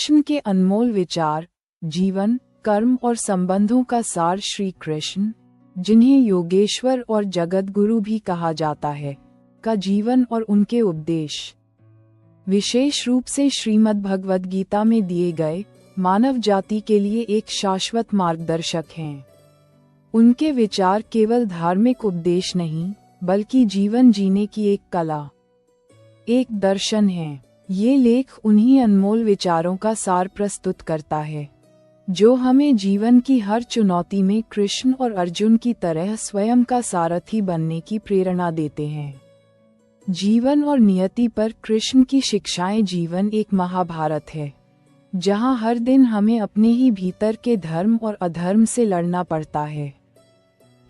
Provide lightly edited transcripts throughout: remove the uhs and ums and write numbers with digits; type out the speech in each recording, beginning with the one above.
कृष्ण के अनमोल विचार, जीवन, कर्म और संबंधों का सार श्री कृष्ण, जिन्हें योगेश्वर और जगत गुरु भी कहा जाता है, का जीवन और उनके उपदेश विशेष रूप से श्रीमद् भगवद गीता में दिए गए मानव जाति के लिए एक शाश्वत मार्गदर्शक हैं। उनके विचार केवल धार्मिक उपदेश नहीं, बल्कि जीवन जीने की एक कला, एक दर्शन है। ये लेख उन्हीं अनमोल विचारों का सार प्रस्तुत करता है, जो हमें जीवन की हर चुनौती में कृष्ण और अर्जुन की तरह स्वयं का सारथी बनने की प्रेरणा देते हैं। जीवन और नियति पर कृष्ण की शिक्षाएं जीवन एक महाभारत है, जहां हर दिन हमें अपने ही भीतर के धर्म और अधर्म से लड़ना पड़ता है।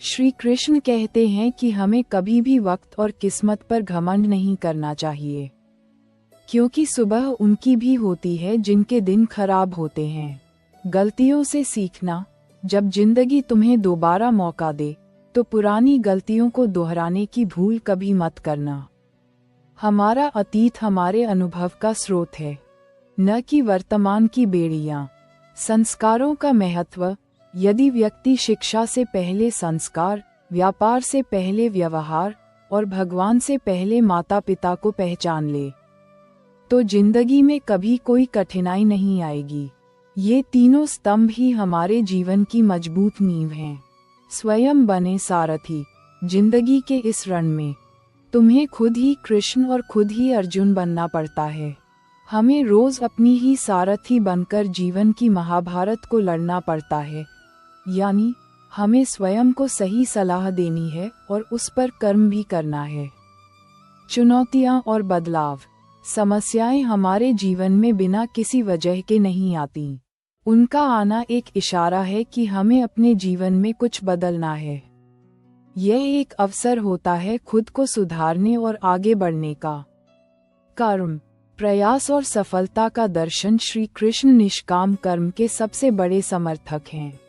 श्री कृष्ण कहते हैं कि हमें कभी भी वक्त और किस्मत पर घमंड नहीं करना चाहिए, क्योंकि सुबह उनकी भी होती है जिनके दिन खराब होते हैं। गलतियों से सीखना, जब जिंदगी तुम्हें दोबारा मौका दे तो पुरानी गलतियों को दोहराने की भूल कभी मत करना। हमारा अतीत हमारे अनुभव का स्रोत है, न कि वर्तमान की बेड़ियां। संस्कारों का महत्व, यदि व्यक्ति शिक्षा से पहले संस्कार, व्यापार से पहले व्यवहार और भगवान से पहले माता पिता को पहचान ले, तो जिंदगी में कभी कोई कठिनाई नहीं आएगी। ये तीनों स्तंभ ही हमारे जीवन की मजबूत नींव हैं। स्वयं बने सारथी जिंदगी के इस रण में। तुम्हें खुद ही कृष्ण और खुद ही अर्जुन बनना पड़ता है। हमें रोज अपनी ही सारथी बनकर जीवन की महाभारत को लड़ना पड़ता है, यानी हमें स्वयं को सही सलाह देनी है और उस पर कर्म भी करना है। चुनौतियां और बदलाव, समस्याएं हमारे जीवन में बिना किसी वजह के नहीं आती। उनका आना एक इशारा है कि हमें अपने जीवन में कुछ बदलना है। यह एक अवसर होता है खुद को सुधारने और आगे बढ़ने का। कर्म, प्रयास और सफलता का दर्शन श्री कृष्ण निष्काम कर्म के सबसे बड़े समर्थक हैं।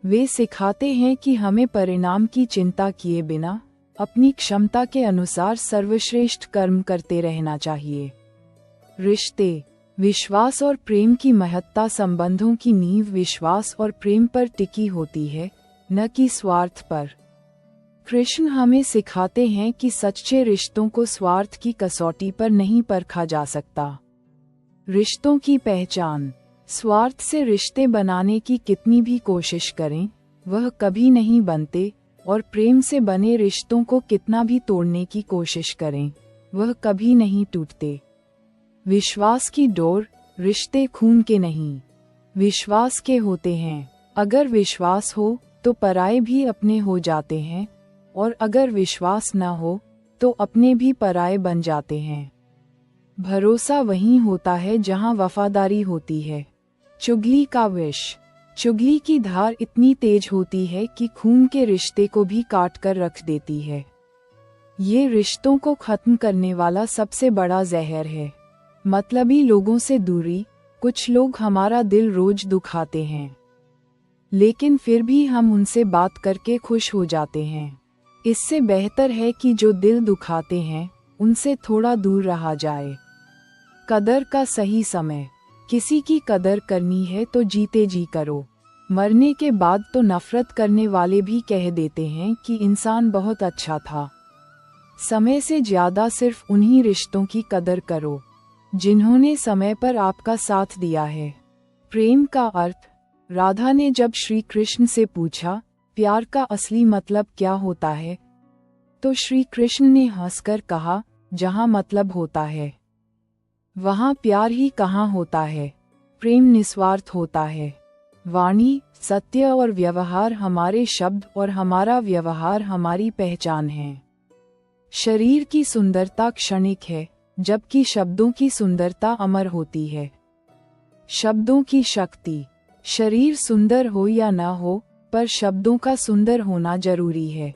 वे सिखाते हैं कि हमें परिणाम की चिंता किए बिना अपनी क्षमता के अनुसार सर्वश्रेष्ठ कर्म करते रहना चाहिए। रिश्ते, विश्वास और प्रेम की महत्ता, संबंधों की नींव विश्वास और प्रेम पर टिकी होती है, न कि स्वार्थ पर। कृष्ण हमें सिखाते हैं कि सच्चे रिश्तों को स्वार्थ की कसौटी पर नहीं परखा जा सकता। रिश्तों की पहचान, स्वार्थ से रिश्ते बनाने की कितनी भी कोशिश करें, वह कभी नहीं बनते, और प्रेम से बने रिश्तों को कितना भी तोड़ने की कोशिश करें, वह कभी नहीं टूटते। विश्वास की डोर, रिश्ते खून के नहीं, विश्वास के होते हैं। अगर विश्वास हो तो पराये भी अपने हो जाते हैं, और अगर विश्वास न हो तो अपने भी पराये बन जाते हैं। भरोसा वहीं होता है जहां वफादारी होती है। चुगली का विष, चुगली की धार इतनी तेज होती है कि खून के रिश्ते को भी काट कर रख देती है। ये रिश्तों को खत्म करने वाला सबसे बड़ा जहर है। मतलबी लोगों से दूरी, कुछ लोग हमारा दिल रोज दुखाते हैं, लेकिन फिर भी हम उनसे बात करके खुश हो जाते हैं। इससे बेहतर है कि जो दिल दुखाते हैं उनसे थोड़ा दूर रहा जाए। कदर का सही समय, किसी की कदर करनी है तो जीते जी करो। मरने के बाद तो नफरत करने वाले भी कह देते हैं कि इंसान बहुत अच्छा था। समय से ज्यादा सिर्फ उन्हीं रिश्तों की कदर करो जिन्होंने समय पर आपका साथ दिया है। प्रेम का अर्थ, राधा ने जब श्री कृष्ण से पूछा, प्यार का असली मतलब क्या होता है, तो श्री कृष्ण ने हंसकर कहा, जहां मतलब होता है वहां प्यार ही कहाँ होता है। प्रेम निस्वार्थ होता है। वाणी, सत्य और व्यवहार हमारे शब्द और हमारा व्यवहार हमारी पहचान है। शरीर की सुंदरता क्षणिक है, जबकि शब्दों की सुंदरता अमर होती है। शब्दों की शक्ति, शरीर सुंदर हो या न हो, पर शब्दों का सुंदर होना जरूरी है,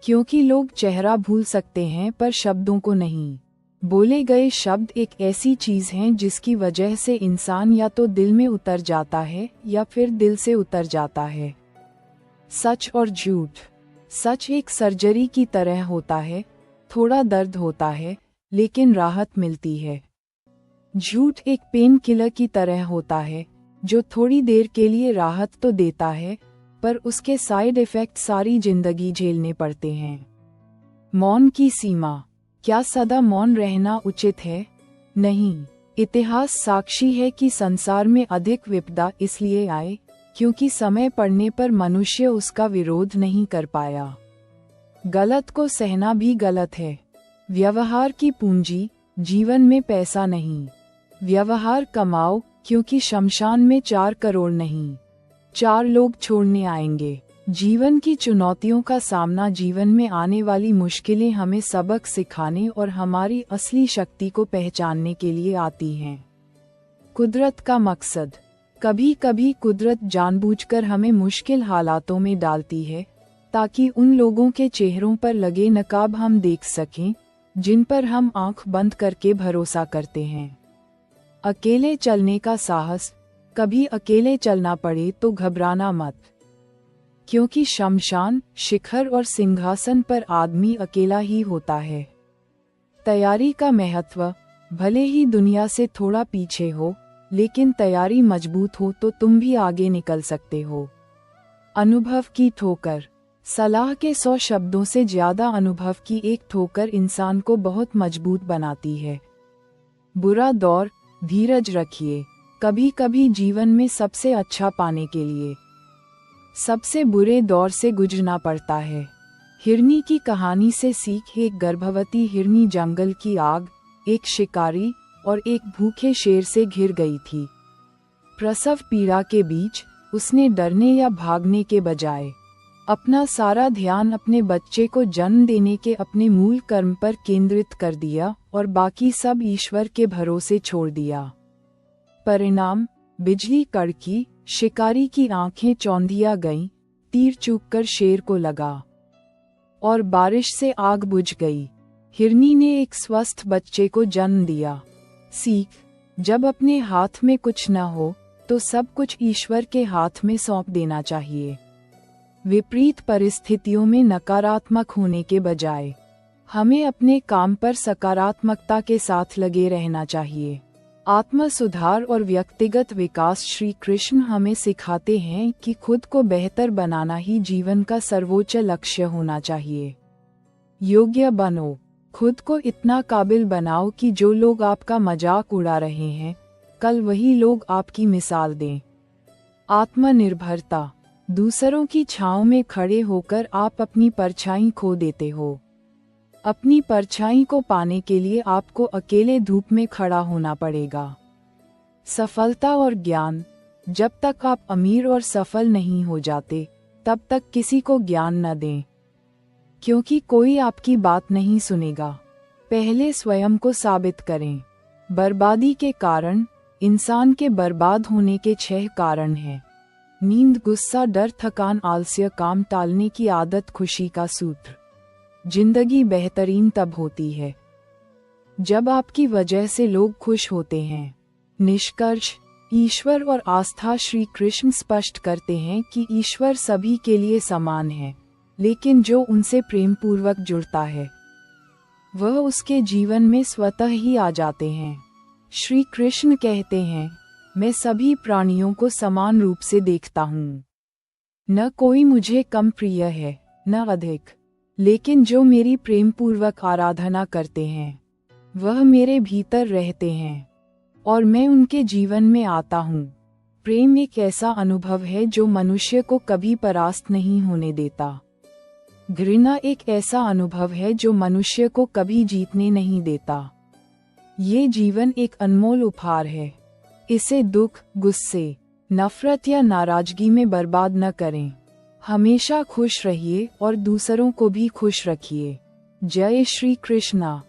क्योंकि लोग चेहरा भूल सकते हैं पर शब्दों को नहीं। बोले गए शब्द एक ऐसी चीज हैं जिसकी वजह से इंसान या तो दिल में उतर जाता है या फिर दिल से उतर जाता है। सच और झूठ, सच एक सर्जरी की तरह होता है, थोड़ा दर्द होता है लेकिन राहत मिलती है। झूठ एक पेन किलर की तरह होता है, जो थोड़ी देर के लिए राहत तो देता है, पर उसके साइड इफेक्ट सारी जिंदगी झेलने पड़ते हैं। मौन की सीमा। क्या सदा मौन रहना उचित है? नहीं। इतिहास साक्षी है कि संसार में अधिक विपदा इसलिए आए क्योंकि समय पड़ने पर मनुष्य उसका विरोध नहीं कर पाया। गलत को सहना भी गलत है। व्यवहार की पूंजी, जीवन में पैसा नहीं। व्यवहार कमाओ, क्योंकि शमशान में 4 करोड़ नहीं, 4 लोग छोड़ने आएंगे। जीवन की चुनौतियों का सामना, जीवन में आने वाली मुश्किलें हमें सबक सिखाने और हमारी असली शक्ति को पहचानने के लिए आती हैं। कुदरत का मकसद। कभी कभी कुदरत जानबूझकर हमें मुश्किल हालातों में डालती है, ताकि उन लोगों के चेहरों पर लगे नकाब हम देख सकें, जिन पर हम आंख बंद करके भरोसा करते हैं। अकेले चलने का साहस। कभी अकेले चलना पड़े तो घबराना मत, क्योंकि शमशान, शिखर और सिंहासन पर आदमी अकेला ही होता है। तैयारी का महत्व। भले ही दुनिया से थोड़ा पीछे हो, लेकिन तैयारी मजबूत हो तो तुम भी आगे निकल सकते हो। अनुभव की ठोकर। सलाह के 100 शब्दों से ज्यादा अनुभव की एक ठोकर इंसान को बहुत मजबूत बनाती है। बुरा दौर। धीरज रखिए। कभी कभी जीवन में सबसे अच्छा पाने के लिए सबसे बुरे दौर से गुजरना पड़ता है। हिरनी की कहानी से सीख। एक गर्भवती हिरनी जंगल की आग, एक शिकारी और एक भूखे शेर से घिर गई थी। प्रसव पीड़ा के बीच उसने डरने या भागने के बजाय अपना सारा ध्यान अपने बच्चे को जन्म देने के अपने मूल कर्म पर केंद्रित कर दिया और बाकी सब ईश्वर के भरोसे छोड़ दिया। परिणाम, बिजली कड़की, शिकारी की आंखें चौंधिया गईं, तीर चूककर शेर को लगा और बारिश से आग बुझ गई। हिरनी ने एक स्वस्थ बच्चे को जन्म दिया। सीख। जब अपने हाथ में कुछ न हो तो सब कुछ ईश्वर के हाथ में सौंप देना चाहिए। विपरीत परिस्थितियों में नकारात्मक होने के बजाय हमें अपने काम पर सकारात्मकता के साथ लगे रहना चाहिए। आत्म सुधार और व्यक्तिगत विकास। श्री कृष्ण हमें सिखाते हैं कि खुद को बेहतर बनाना ही जीवन का सर्वोच्च लक्ष्य होना चाहिए। योग्य बनो। खुद को इतना काबिल बनाओ कि जो लोग आपका मजाक उड़ा रहे हैं, कल वही लोग आपकी मिसाल दें। आत्मनिर्भरता। दूसरों की छांव में खड़े होकर आप अपनी परछाई खो देते हो। अपनी परछाई को पाने के लिए आपको अकेले धूप में खड़ा होना पड़ेगा। सफलता और ज्ञान। जब तक आप अमीर और सफल नहीं हो जाते, तब तक किसी को ज्ञान न दें, क्योंकि कोई आपकी बात नहीं सुनेगा। पहले स्वयं को साबित करें। बर्बादी के कारण। इंसान के बर्बाद होने के 6 कारण हैं। नींद, गुस्सा, डर, थकान, आलस्य, काम टालने की आदत, खुशी का सूत्र। जिंदगी बेहतरीन तब होती है जब आपकी वजह से लोग खुश होते हैं। निष्कर्ष। ईश्वर और आस्था। श्री कृष्ण स्पष्ट करते हैं कि ईश्वर सभी के लिए समान है, लेकिन जो उनसे प्रेम पूर्वक जुड़ता है वह उसके जीवन में स्वतः ही आ जाते हैं। श्री कृष्ण कहते हैं, मैं सभी प्राणियों को समान रूप से देखता हूँ। न कोई मुझे कम प्रिय है, न अधिक, लेकिन जो मेरी प्रेम पूर्वक आराधना करते हैं वह मेरे भीतर रहते हैं और मैं उनके जीवन में आता हूँ। प्रेम एक ऐसा अनुभव है जो मनुष्य को कभी परास्त नहीं होने देता। घृणा एक ऐसा अनुभव है जो मनुष्य को कभी जीतने नहीं देता। ये जीवन एक अनमोल उपहार है। इसे दुख, गुस्से, नफरत या नाराजगी में बर्बाद न करें। हमेशा खुश रहिए और दूसरों को भी खुश रखिए। जय श्री कृष्णा।